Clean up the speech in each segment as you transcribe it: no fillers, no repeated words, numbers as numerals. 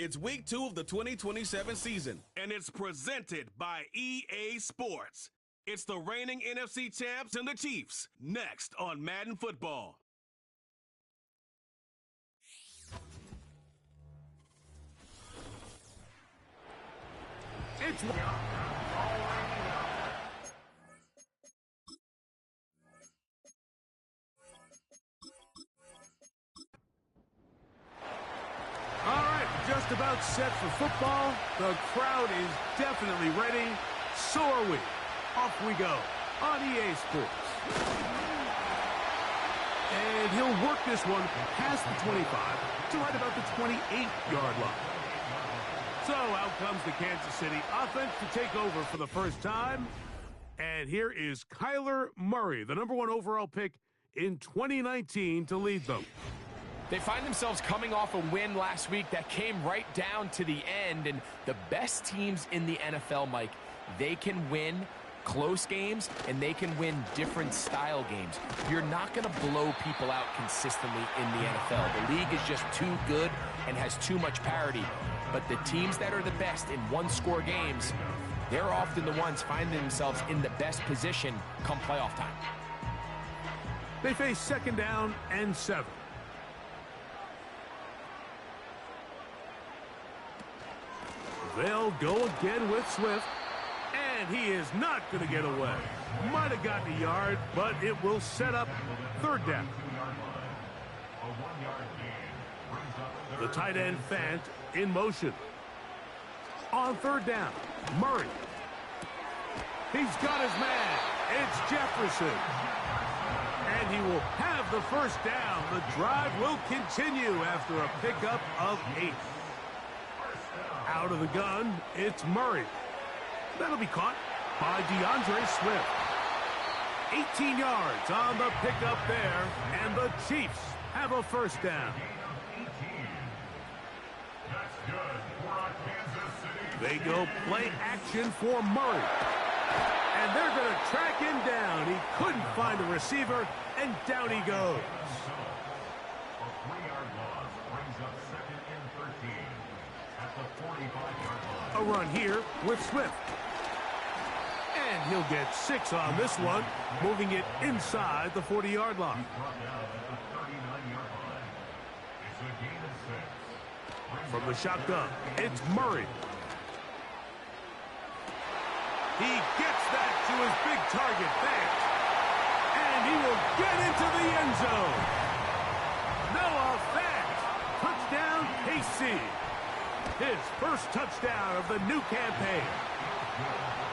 It's week 2 of the 2027 season, and it's presented by EA Sports. It's the reigning NFC champs and the Chiefs, next on Madden Football. It's just about set for football. The crowd is definitely ready. So are we. Off we go on EA Sports. And he'll work this one past the 25 to right about the 28-yard line. So out comes the Kansas City offense to take over for the first time. And here is Kyler Murray, the #1 overall pick in 2019 to lead them. They find themselves coming off a win last week that came right down to the end, and the best teams in the NFL, Mike, they can win close games, and they can win different style games. You're not going to blow people out consistently in the NFL. The league is just too good and has too much parity. But the teams that are the best in one-score games, they're often the ones finding themselves in the best position come playoff time. They face 2nd down and 7. They'll go again with Swift, and he is not going to get away. Might have gotten a yard, but it will set up 3rd down. The tight end Fant in motion. On 3rd down, Murray. He's got his man. It's Jefferson. And he will have the 1st down. The drive will continue after a pickup of 8. Out of the gun, it's Murray. That'll be caught by DeAndre Swift. 18 yards on the pickup there, and the Chiefs have a 1st down. They go play action for Murray. And they're going to track him down. He couldn't find a receiver, and down he goes. A run here with Swift. And he'll get 6 on this one, moving it inside the 40-yard line. From the shotgun, it's Murray. He gets that to his big target, Fant. And he will get into the end zone. Noah Fant. Touchdown, KC. His first touchdown of the new campaign.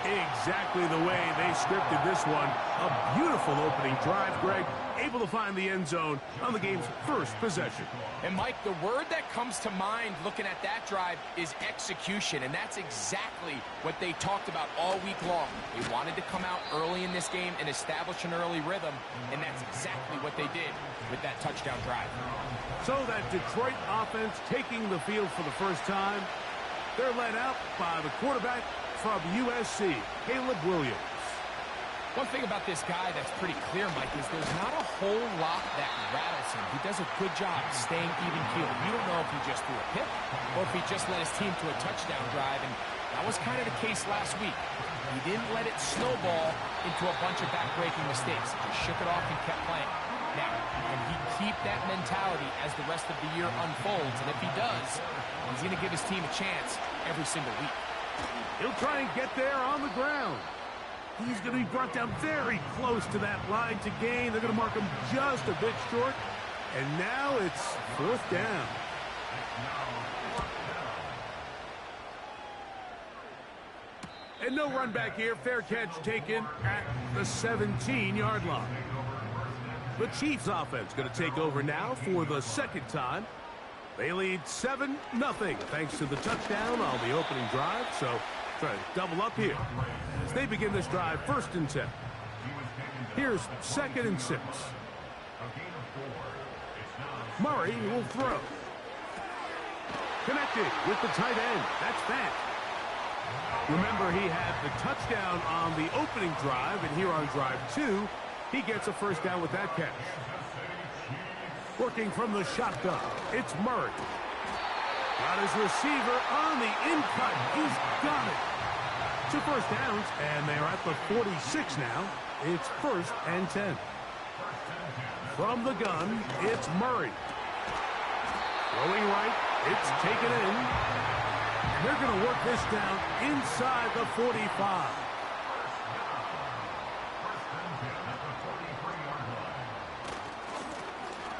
Exactly the way they scripted this one. A beautiful opening drive, Greg. Able to find the end zone on the game's first possession. And, Mike, the word that comes to mind looking at that drive is execution, and that's exactly what they talked about all week long. They wanted to come out early in this game and establish an early rhythm, and that's exactly what they did with that touchdown drive. So that Detroit offense taking the field for the first time. They're led out by the quarterback from USC, Caleb Williams. One thing about this guy that's pretty clear, Mike, is there's not a whole lot that rattles him. He does a good job staying even-keeled. You don't know if he just threw a pick or if he just led his team to a touchdown drive, and that was kind of the case last week. He didn't let it snowball into a bunch of back-breaking mistakes. He just shook it off and kept playing. Now, can he keep that mentality as the rest of the year unfolds? And if he does, he's going to give his team a chance every single week. He'll try and get there on the ground. He's going to be brought down very close to that line to gain. They're going to mark him just a bit short. And now it's 4th down. And no run back here. Fair catch taken at the 17-yard line. The Chiefs offense going to take over now for the 2nd time. They lead 7-0 thanks to the touchdown on the opening drive. So try to double up here as they begin this drive 1st and 10. Here's 2nd and 6. Murray will throw. Connected with the tight end. That's Fant. Remember, he had the touchdown on the opening drive, and here on drive 2, he gets a 1st down with that catch. Working from the shotgun, it's Murray. Got his receiver on the in-cut. He's got it. 2 first downs, and they're at the 46 now. It's 1st and 10. From the gun, it's Murray. Throwing right, it's taken in. And they're going to work this down inside the 45.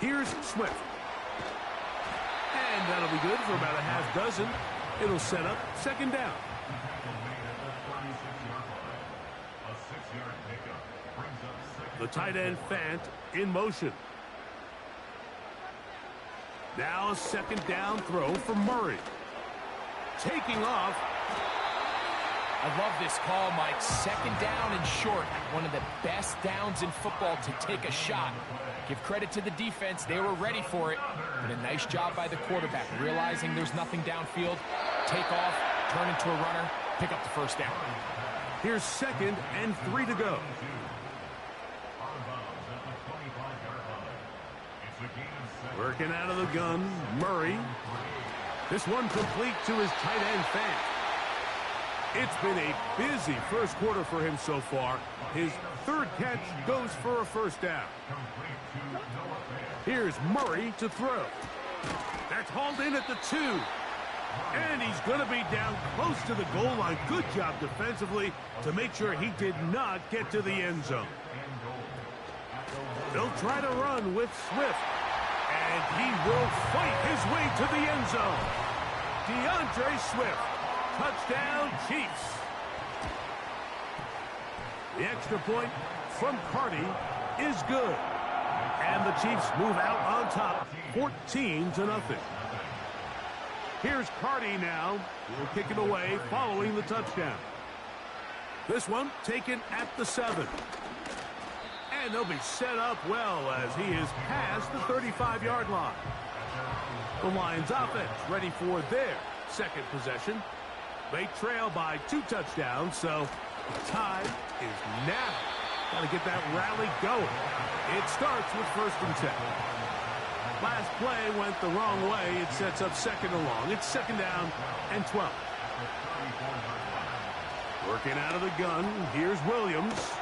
Here's Swift. And that'll be good for about a half dozen. It'll set up 2nd down. The tight end Fant in motion. Now a 2nd down throw for Murray. Taking off. I love this call, Mike. 2nd down and short. One of the best downs in football to take a shot. Give credit to the defense. They were ready for it. But a nice job by the quarterback, realizing there's nothing downfield. Take off, turn into a runner, pick up the 1st down. Here's 2nd and 3 to go. Working out of the gun, Murray. This one complete to his tight end Fant. It's been a busy 1st quarter for him so far. His 3rd catch goes for a 1st down. Here's Murray to throw. That's hauled in at the 2. And he's going to be down close to the goal line. Good job defensively to make sure he did not get to the end zone. They'll try to run with Swift. And he will fight his way to the end zone. DeAndre Swift. Touchdown, Chiefs. The extra point from Carty is good. And the Chiefs move out on top, 14-0. Here's Carty now. He'll kick it away following the touchdown. This one taken at the 7. And they'll be set up well as he is past the 35-yard line. The Lions offense ready for their 2nd possession. They trail by 2 touchdowns, so the tide is now. Got to get that rally going. It starts with 1st and 10. Last play went the wrong way. It sets up 2nd and long. It's 2nd down and 12. Working out of the gun, here's Williams.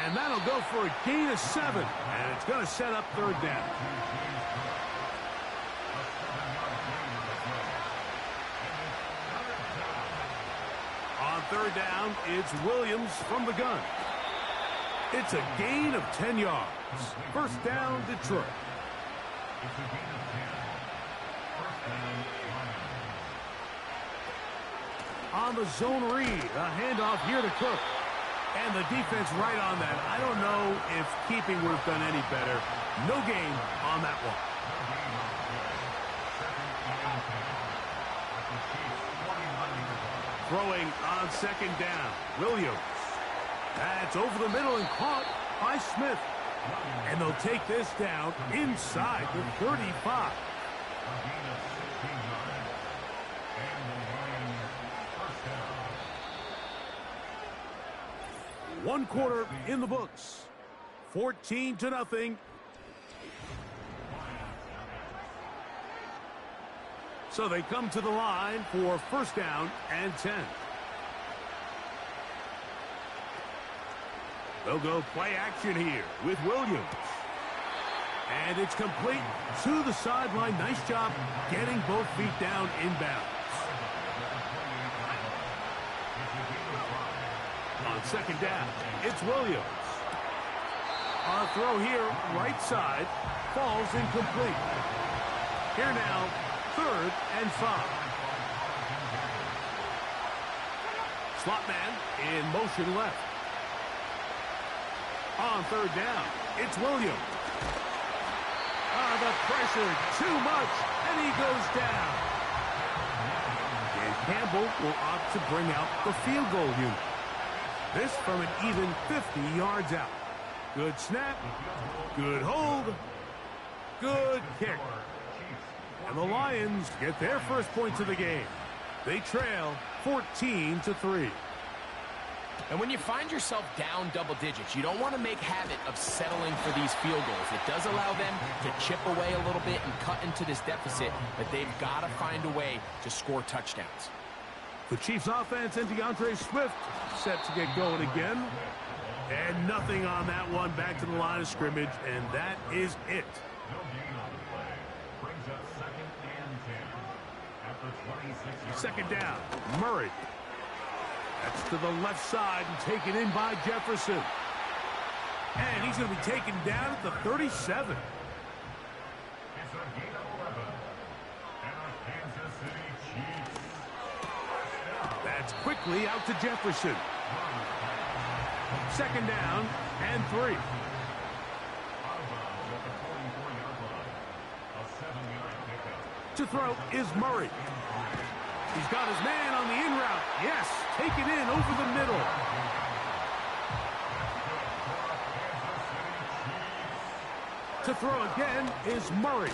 And that'll go for a gain of 7. And it's going to set up 3rd down. On 3rd down, it's Williams from the gun. It's a gain of 10 yards. 1st down, Detroit. On the zone read, a handoff here to Cook. And the defense right on that. I don't know if keeping would have done any better. No gain on that one. Throwing on 2nd down. Williams. That's over the middle and caught by Smith. And they'll take this down inside the 35. 1 quarter in the books. 14-0. So they come to the line for 1st down and 10. They'll go play action here with Williams. And it's complete to the sideline. Nice job getting both feet down inbounds. On 2nd down, it's Williams. On a throw here, right side, falls incomplete. Here now, 3rd and 5. Slot man in motion left. On 3rd down, it's Williams. The pressure, too much, and he goes down. And Campbell will opt to bring out the field goal unit. This from an even 50 yards out. Good snap, good hold, good kick. And the Lions get their 1st points of the game. They trail 14-3. And when you find yourself down double digits, you don't want to make habit of settling for these field goals. It does allow them to chip away a little bit and cut into this deficit, but they've got to find a way to score touchdowns. The Chiefs offense and DeAndre Swift set to get going again. And nothing on that one. Back to the line of scrimmage, and that is it. Second down, Murray. That's to the left side and taken in by Jefferson. And he's going to be taken down at the 37. That's quickly out to Jefferson. Second down and 3. To throw is Murray. He's got his man on the in route. Yes, take it in over the middle. To throw again is Murray.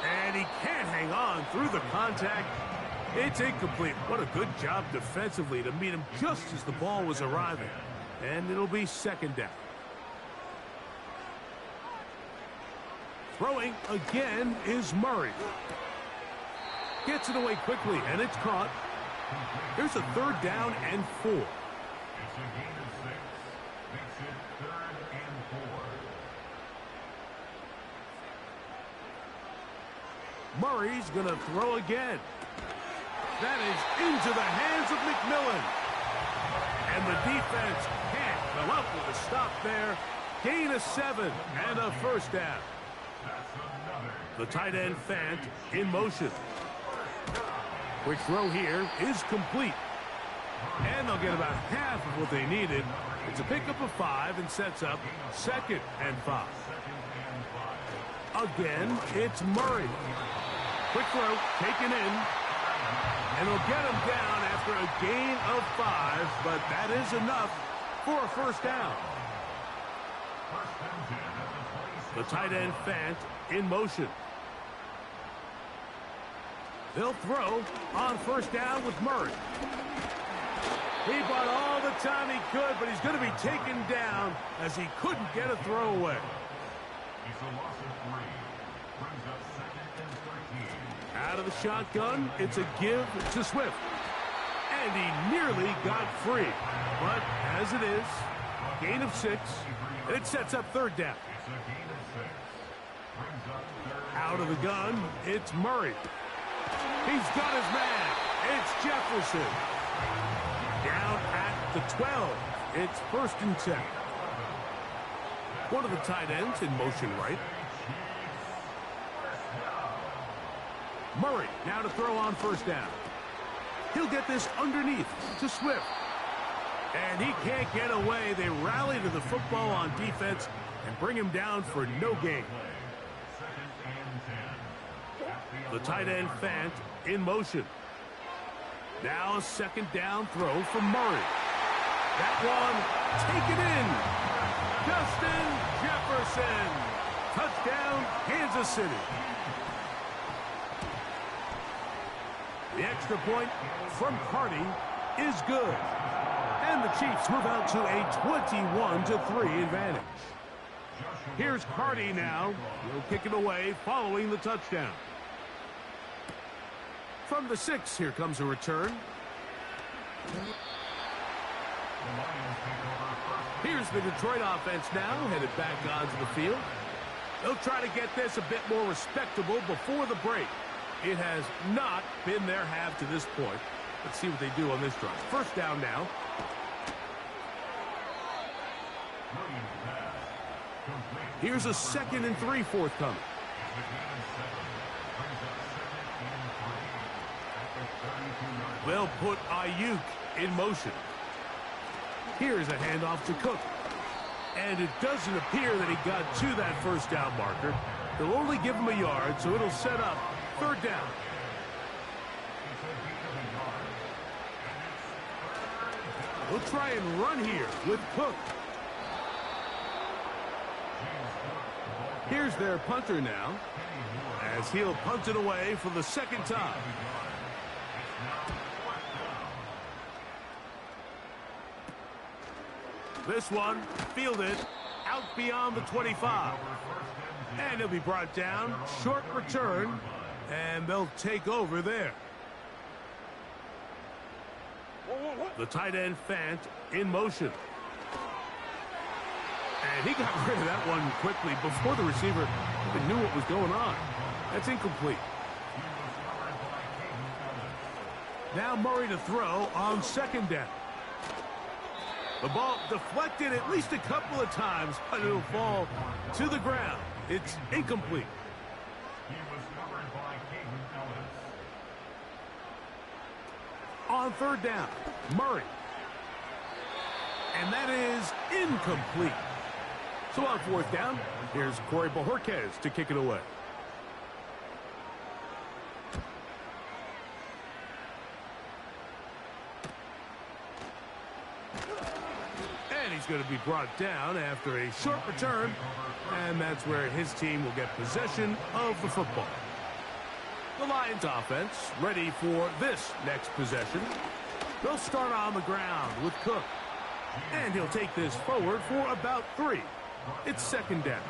And he can't hang on through the contact. It's incomplete. What a good job defensively to meet him just as the ball was arriving. And it'll be second down. Throwing again is Murray. Gets it away quickly, and it's caught. Here's a third down and 4. It's a gain of 6. Makes it 3rd and 4. Murray's going to throw again. That is into the hands of McMillan. And the defense can't come up with a stop there. Gain of 7 and a first down. The tight end Fant in motion. Quick throw here is complete. And they'll get about half of what they needed. It's a pickup of 5 and sets up 2nd and 5. Again, it's Murray. Quick throw taken in. And they'll get him down after a gain of 5, but that is enough for a first down. The tight end Fant in motion. They'll throw on first down with Murray. He bought all the time he could, but he's going to be taken down as he couldn't get a throw away. It's a loss of 3. Brings up 2nd and 13. Out of the shotgun, it's a give to Swift. And he nearly got free. But as it is, gain of 6, and it sets up third down. It's a gain of 6. Brings up 3rd. Out of the gun, it's Murray. He's got his man. It's Jefferson. Down at the 12. It's 1st and 10. One of the tight ends in motion right. Murray now to throw on first down. He'll get this underneath to Swift. And he can't get away. They rally to the football on defense and bring him down for no gain. The tight end Fant in motion. Now a second down throw from Murray. That one taken in. Justin Jefferson. Touchdown, Kansas City. The extra point from Carty is good. And the Chiefs move out to a 21-3 advantage. Here's Carty now. He'll kick it away following the touchdown. From the 6, here comes a return. Here's the Detroit offense now, headed back onto the field. They'll try to get this a bit more respectable before the break. It has not been their half to this point. Let's see what they do on this drive. First down now. Here's a 2nd and 3 forthcoming. They'll put Ayuk in motion. Here's a handoff to Cook. And it doesn't appear that he got to that first down marker. They'll only give him a yard, so it'll set up third down. We'll try and run here with Cook. Here's their punter now, as he'll punt it away for the 2nd time. This one fielded out beyond the 25. And he'll be brought down. Short return. And they'll take over there. The tight end Fant in motion. And he got rid of that one quickly before the receiver even knew what was going on. That's incomplete. Now Murray to throw on second down. The ball deflected at least a couple of times, but it'll fall to the ground. It's incomplete. He was covered by Caden Ellis. On third down, Murray. And that is incomplete. So on fourth down, here's Corey Bojorquez to kick it away. And he's going to be brought down after a short return. And that's where his team will get possession of the football. The Lions offense ready for this next possession. They'll start on the ground with Cook. And he'll take this forward for about 3. It's second down.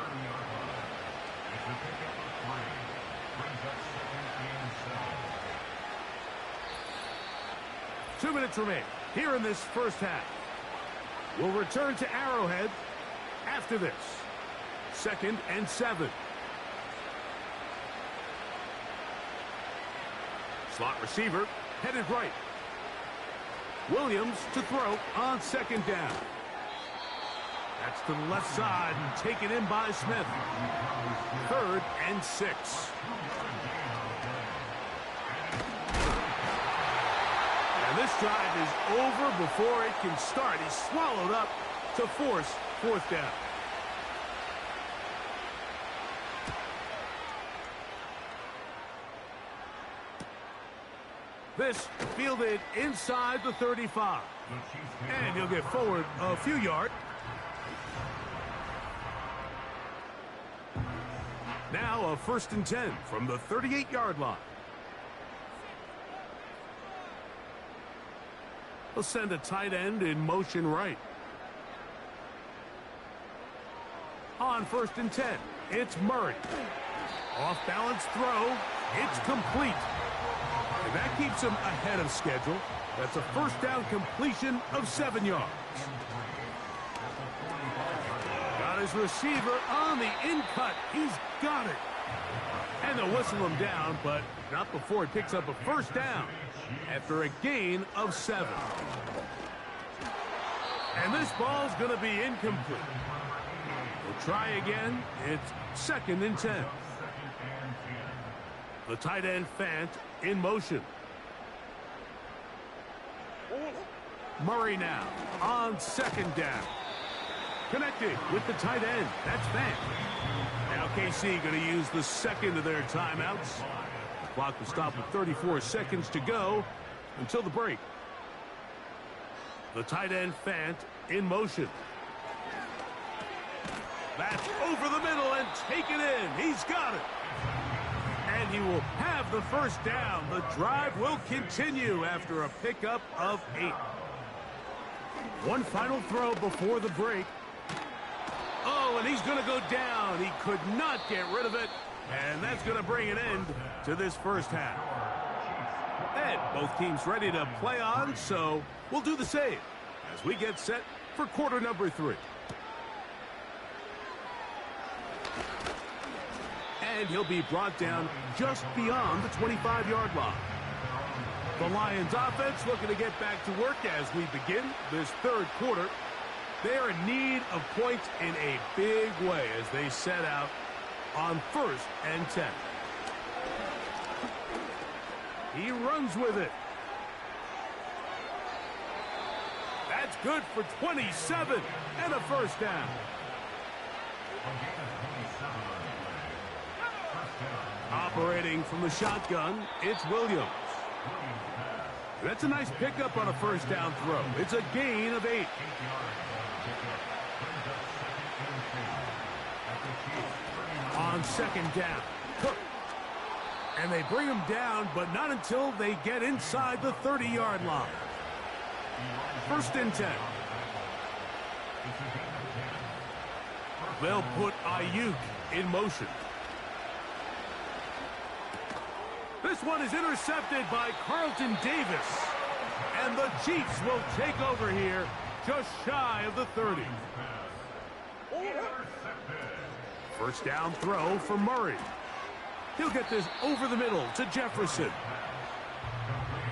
2 minutes remain here in this first half. We'll return to Arrowhead after this. 2nd and 7. Slot receiver headed right. Williams to throw on second down. That's to the left side and taken in by Smith. 3rd and 6. And this drive is over before it can start. He's swallowed up to force 4th down. This fielded inside the 35. And he'll get forward a few yards. Now a 1st and 10 from the 38-yard line. They'll send a tight end in motion right. On 1st and 10, it's Murray. Off-balance throw. It's complete. And that keeps him ahead of schedule. That's a 1st down completion of 7 yards. Got his receiver on the in-cut. He's got it. And they'll whistle him down, but not before he picks up a 1st down after a gain of 7. And this ball's going to be incomplete. We'll try again. It's 2nd and 10. The tight end Fant in motion. Murray now on second down. Connected with the tight end. That's Fant. Now KC going to use the second of their timeouts. The clock will stop with 34 seconds to go until the break. The tight end Fant in motion. That's over the middle and taken in. He's got it. And he will have the 1st down. The drive will continue after a pickup of 8. One final throw before the break. Oh, and he's going to go down. He could not get rid of it. And that's going to bring an end to this first half. And both teams ready to play on, so we'll do the same as we get set for quarter number 3. And he'll be brought down just beyond the 25-yard line. The Lions offense looking to get back to work as we begin this 3rd quarter. They are in need of points in a big way as they set out on 1st and 10. He runs with it. That's good for 27 and a 1st down. Operating from the shotgun, it's Williams. That's a nice pickup on a 1st down throw. It's a gain of 8. On second down, Cook. And they bring him down, but not until they get inside the 30-yard line. 1st and 10. They'll put Ayuk in motion. This one is intercepted by Carlton Davis. And the Chiefs will take over here just shy of the 30. First down throw for Murray. He'll get this over the middle to Jefferson.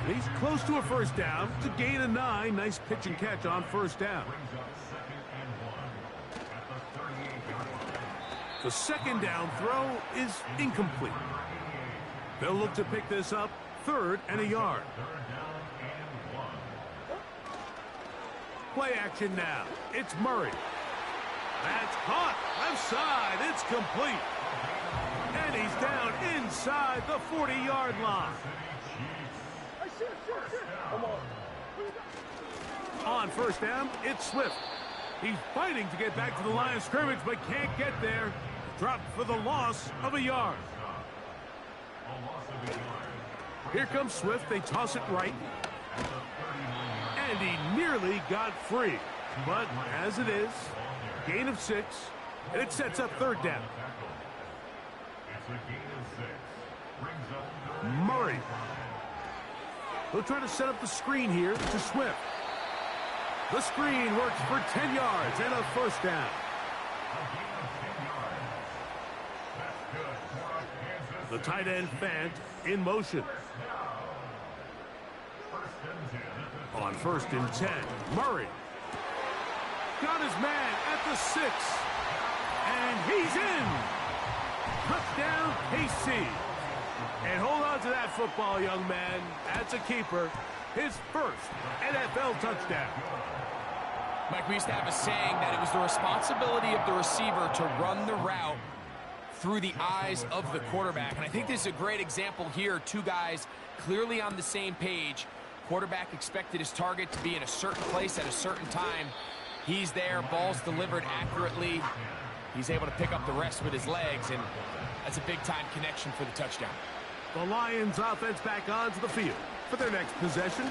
And he's close to a first down to gain a 9. Nice pitch and catch on first down. The second down throw is incomplete. They'll look to pick this up, 3rd and a yard. Play action now. It's Murray. That's caught. Left side. It's complete. And he's down inside the 40-yard line. On first down, it's Swift. He's fighting to get back to the line of scrimmage, but can't get there. Dropped for the loss of a yard. Here comes Swift. They toss it right. And he nearly got free. But as it is, gain of 6, and it sets up 3rd down. Murray. He'll try to set up the screen here to Swift. The screen works for 10 yards and a first down. The tight end Fant in motion. On 1st and 10, Murray. Got his man at the 6. And he's in. Touchdown, KC. And hold on to that football, young man. That's a keeper. His first NFL touchdown. Mike, we used to have a saying that it was the responsibility of the receiver to run the route through the eyes of the quarterback. And I think this is a great example here. 2 guys clearly on the same page. Quarterback expected his target to be in a certain place at a certain time. He's there. Ball's delivered accurately. He's able to pick up the rest with his legs, and that's a big-time connection for the touchdown. The Lions offense back onto the field for their next possession.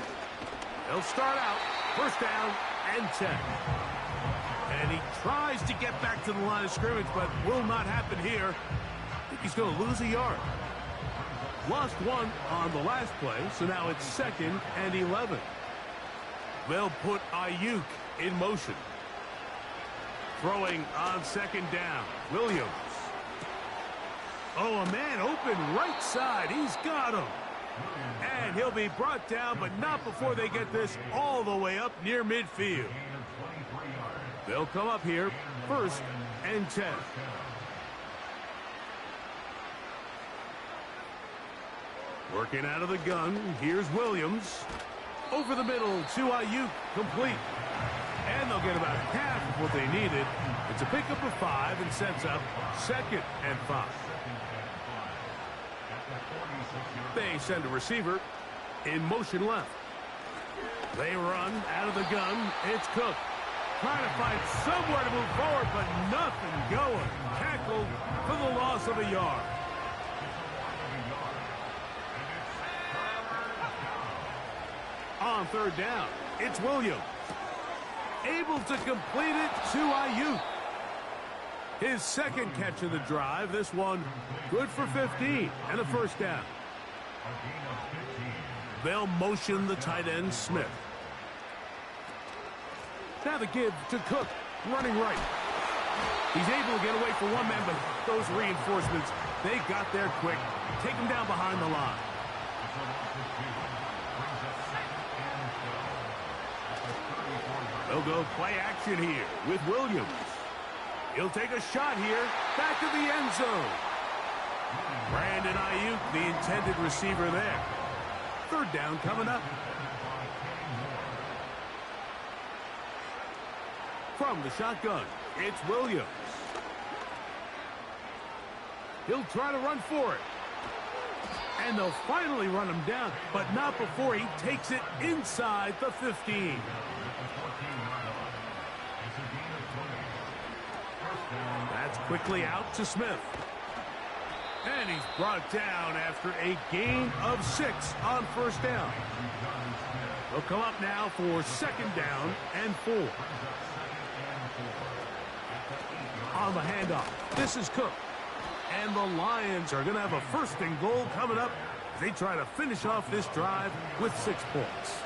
They'll start out first down and 10. And he tries to get back to the line of scrimmage, but will not happen here. I think he's going to lose a yard. Lost 1 on the last play, so now it's 2nd and 11. They'll put Ayuk in motion. Throwing on 2nd down, Williams. Oh, a man open right side. He's got him. And he'll be brought down, but not before they get this all the way up near midfield. They'll come up here, 1st and 10. Working out of the gun, here's Williams. Over the middle to Ayuk, complete. And they'll get about half of what they needed. It's a pickup of 5 and sets up 2nd and 5. They send a receiver in motion left. They run out of the gun. It's Cook. Trying to find somewhere to move forward, but nothing going. Tackled for the loss of a yard. On 3rd down, it's Williams. Able to complete it to Ayuk. His 2nd catch of the drive. This one good for 15 and a first down. They'll motion the tight end Smith. Now the give to Cook, running right. He's able to get away for one man, but those reinforcements, they got there quick. Take him down behind the line. They'll go play action here with Williams. He'll take a shot here, back to the end zone. Brandon Ayuk, the intended receiver there. 3rd down coming up. From the shotgun, it's Williams. He'll try to run for it. And they'll finally run him down, but not before he takes it inside the 15. That's quickly out to Smith. And he's brought down after a gain of 6 on first down. They'll come up now for 2nd down and 4. on the handoff. This is Cook. And the Lions are going to have a 1st and goal coming up. They try to finish off this drive with 6 points.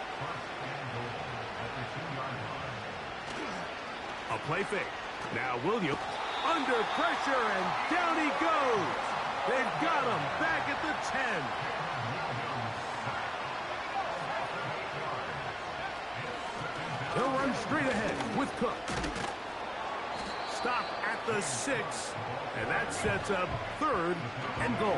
A play fake. Now Williams under pressure, and down he goes. They've got him back at the 10. He'll run straight ahead with Cook. Stop at the 6, and that sets up 3rd and goal.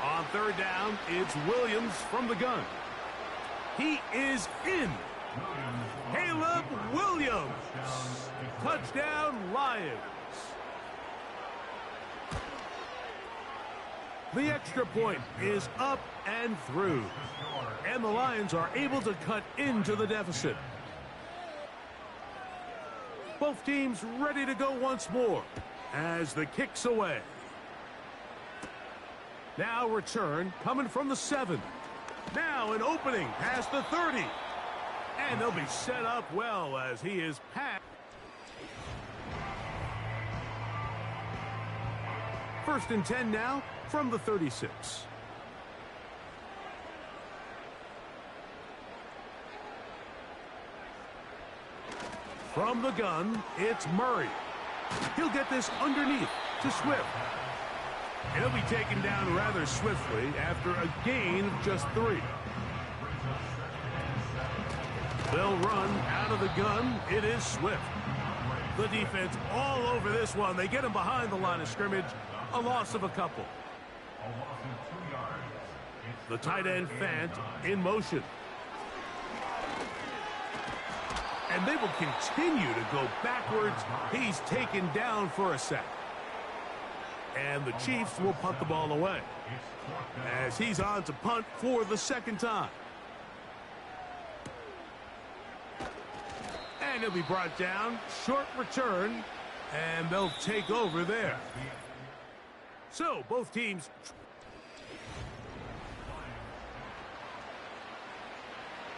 On 3rd down, it's Williams from the gun. He is in. Caleb Williams. Touchdown, Lions. The extra point is up and through. And the Lions are able to cut into the deficit. Both teams ready to go once more as the kick's away. Now return coming from the 7. Now an opening past the 30. And they'll be set up well as he is passed. 1st and 10 now from the 36. From the gun, it's Murray. He'll get this underneath to Swift. He'll be taken down rather swiftly after a gain of just 3. They'll run out of the gun. It is Swift. The defense all over this one. They get him behind the line of scrimmage. A loss of a couple. The tight end Fant in motion. And they will continue to go backwards. He's taken down for a sack. And the Chiefs will punt the ball away as he's on to punt for the 2nd time. And he'll be brought down. Short return. And they'll take over there. So both teams.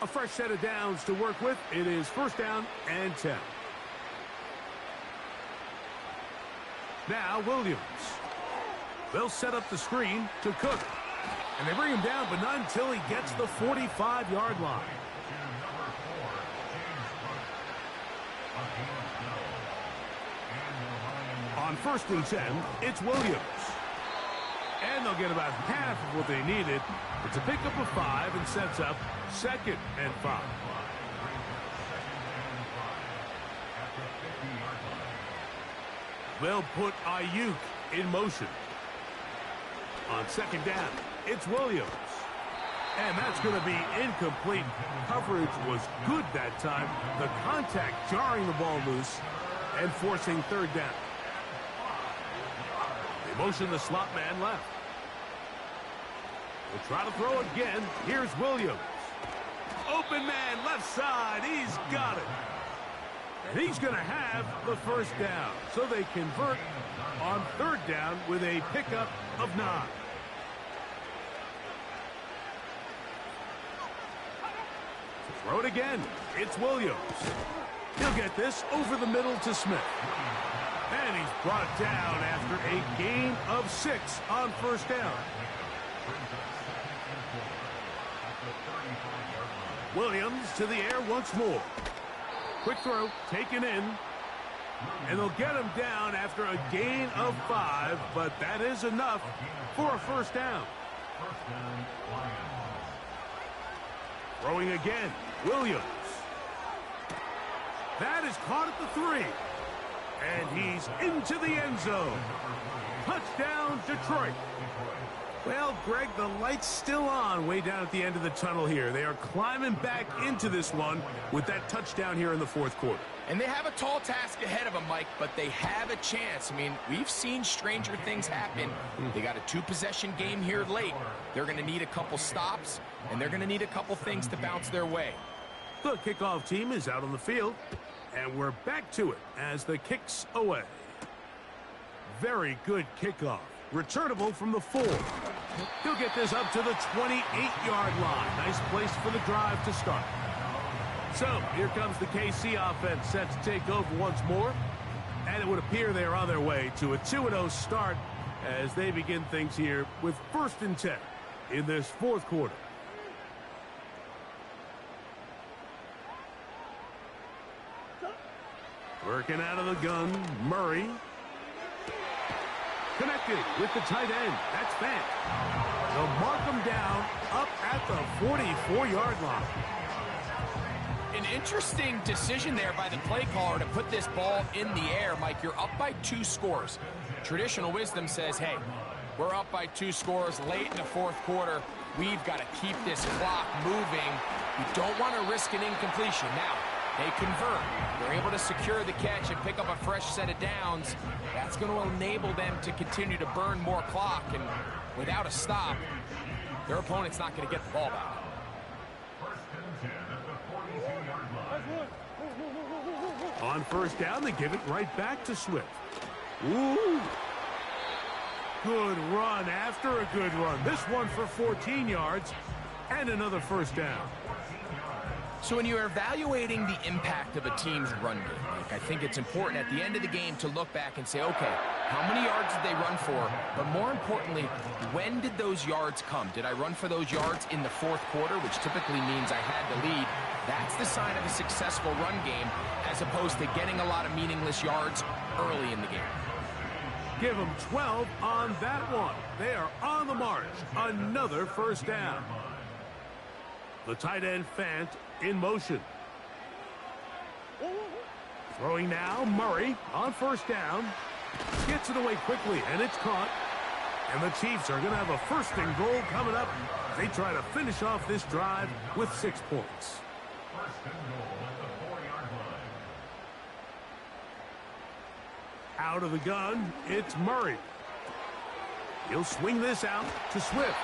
A fresh set of downs to work with. It is 1st down and 10. Now Williams. They'll set up the screen to Cook. And they bring him down, but not until he gets the 45-yard line. On 1st and 10, it's Williams. And they'll get about half of what they needed. It's a pickup of 5 and sets up 2nd and 5. They'll put Ayuk in motion. On 2nd down, it's Williams. And that's going to be incomplete. Coverage was good that time. The contact jarring the ball loose and forcing 3rd down. They motion the slot man left. We'll try to throw again. Here's Williams. Open man left side. He's got it. And he's going to have the 1st down. So they convert on 3rd down with a pickup of 9. To throw it again. It's Williams. He'll get this over the middle to Smith. And he's brought down after a gain of 6 on 1st down. Williams to the air once more. Quick throw, taken in. And they'll get him down after a gain of 5, but that is enough for a 1st down. Throwing again, Williams. That is caught at the 3. And he's into the end zone. Touchdown, Detroit. Well, Greg, the light's still on way down at the end of the tunnel here. They are climbing back into this one with that touchdown here in the 4th quarter. And they have a tall task ahead of them, Mike, but they have a chance. I mean, we've seen stranger things happen. They got a 2-possession game here late. They're going to need a couple stops, and they're going to need a couple things to bounce their way. The kickoff team is out on the field, and we're back to it as the kick's away. Very good kickoff. Returnable from the 4. He'll get this up to the 28-yard line. Nice place for the drive to start. So here comes the KC offense set to take over once more. And it would appear they're on their way to a 2-0 start as they begin things here with 1st and 10 in this 4th quarter. Working out of the gun, Murray. Connected with the tight end. That's Fant. They'll mark him down up at the 44-yard line. An interesting decision there by the play caller to put this ball in the air. Mike, you're up by 2 scores. Traditional wisdom says, hey, we're up by 2 scores late in the 4th quarter. We've got to keep this clock moving. You don't want to risk an incompletion. Now, they convert. They're able to secure the catch and pick up a fresh set of downs. That's going to enable them to continue to burn more clock. And without a stop, their opponent's not going to get the ball back. On 1st down, they give it right back to Swift. Ooh. Good run after a good run. This one for 14 yards and another 1st down. So when you're evaluating the impact of a team's run game, Mike, I think it's important at the end of the game to look back and say, okay, how many yards did they run for? But more importantly, when did those yards come? Did I run for those yards in the 4th quarter, which typically means I had the lead? That's the sign of a successful run game, as opposed to getting a lot of meaningless yards early in the game. Give them 12 on that one. They are on the march. Another 1st down. The tight end Fant in motion. Throwing now, Murray on 1st down. Gets it away quickly, and it's caught. And the Chiefs are going to have a 1st and goal coming up. They try to finish off this drive with 6 points. 1st and goal at the 4-yard line. Out of the gun, it's Murray. He'll swing this out to Swift.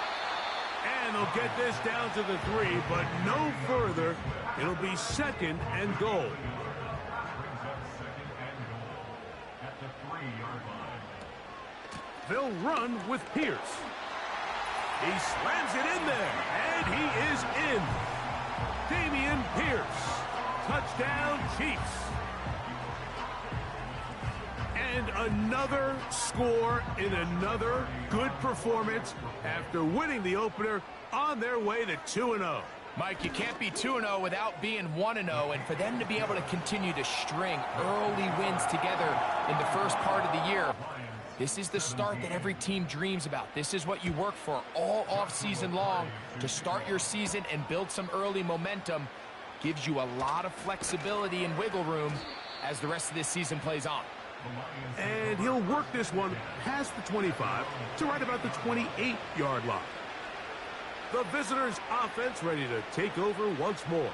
And they'll get this down to the 3, but no further. It'll be 2nd and goal. Brings up 2nd and goal at the 3-yard line. They'll run with Pierce. He slams it in there, and he is in. Dameon Pierce. Touchdown, Chiefs. And another score in another good performance after winning the opener on their way to 2-0. Mike, you can't be 2-0 without being 1-0, and for them to be able to continue to string early wins together in the first part of the year, this is the start that every team dreams about. This is what you work for all off-season long, to start your season and build some early momentum. Gives you a lot of flexibility and wiggle room as the rest of this season plays on. And he'll work this one past the 25 to right about the 28-yard line. The visitors' offense ready to take over once more.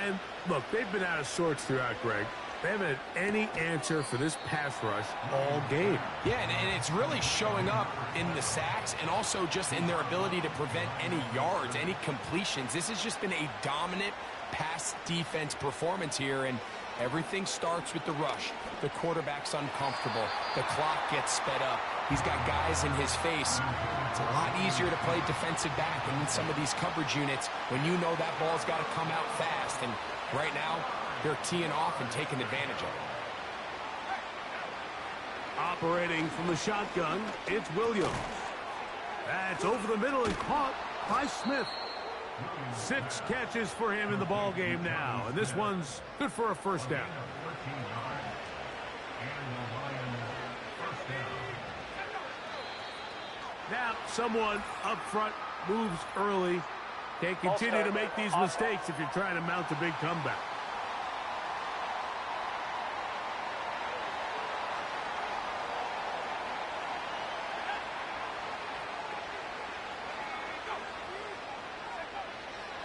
And look, they've been out of sorts throughout, Greg. They haven't had any answer for this pass rush all game. Yeah, and it's really showing up in the sacks and also just in their ability to prevent any yards, any completions. This has just been a dominant pass defense performance here, and everything starts with the rush. The quarterback's uncomfortable. The clock gets sped up. He's got guys in his face. It's a lot easier to play defensive back in some of these coverage units when you know that ball's got to come out fast. And right now, they're teeing off and taking advantage of it. Operating from the shotgun, it's Williams. That's over the middle and caught by Smith. 6 catches for him in the ball game now, and this one's good for a 1st down. Now, someone up front moves early. Can't continue to make these mistakes if you're trying to mount a big comeback.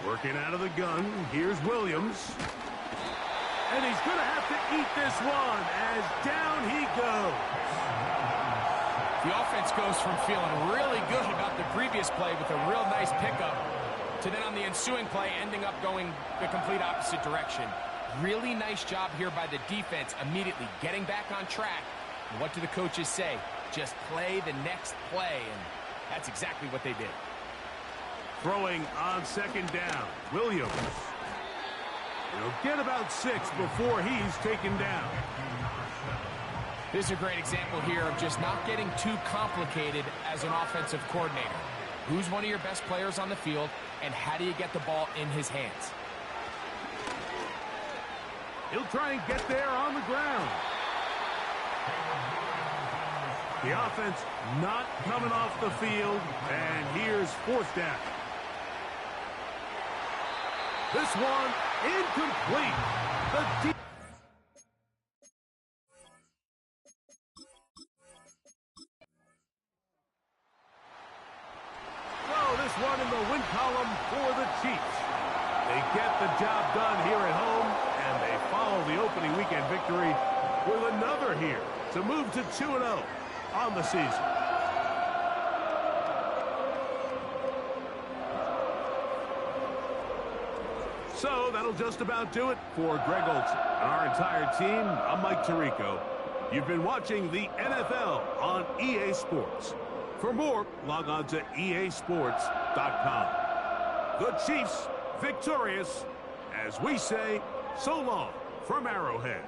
Working out of the gun, here's Williams. And he's going to have to eat this one as down he goes. The offense goes from feeling really good about the previous play with a real nice pickup to then on the ensuing play ending up going the complete opposite direction. Really nice job here by the defense, immediately getting back on track. And what do the coaches say? Just play the next play, and that's exactly what they did. Throwing on 2nd down, Williams. He'll get about 6 before he's taken down. This is a great example here of just not getting too complicated as an offensive coordinator. Who's one of your best players on the field, and how do you get the ball in his hands? He'll try and get there on the ground. The offense not coming off the field, and here's 4th down. This one incomplete. This one in the win column for the Chiefs. They get the job done here at home, and they follow the opening weekend victory with another here to move to 2-0 on the season. So that'll just about do it for Greg Olsen and our entire team. I'm Mike Tirico. You've been watching the NFL on EA Sports. For more, log on to easports.com. The Chiefs victorious, as we say, so long from Arrowhead.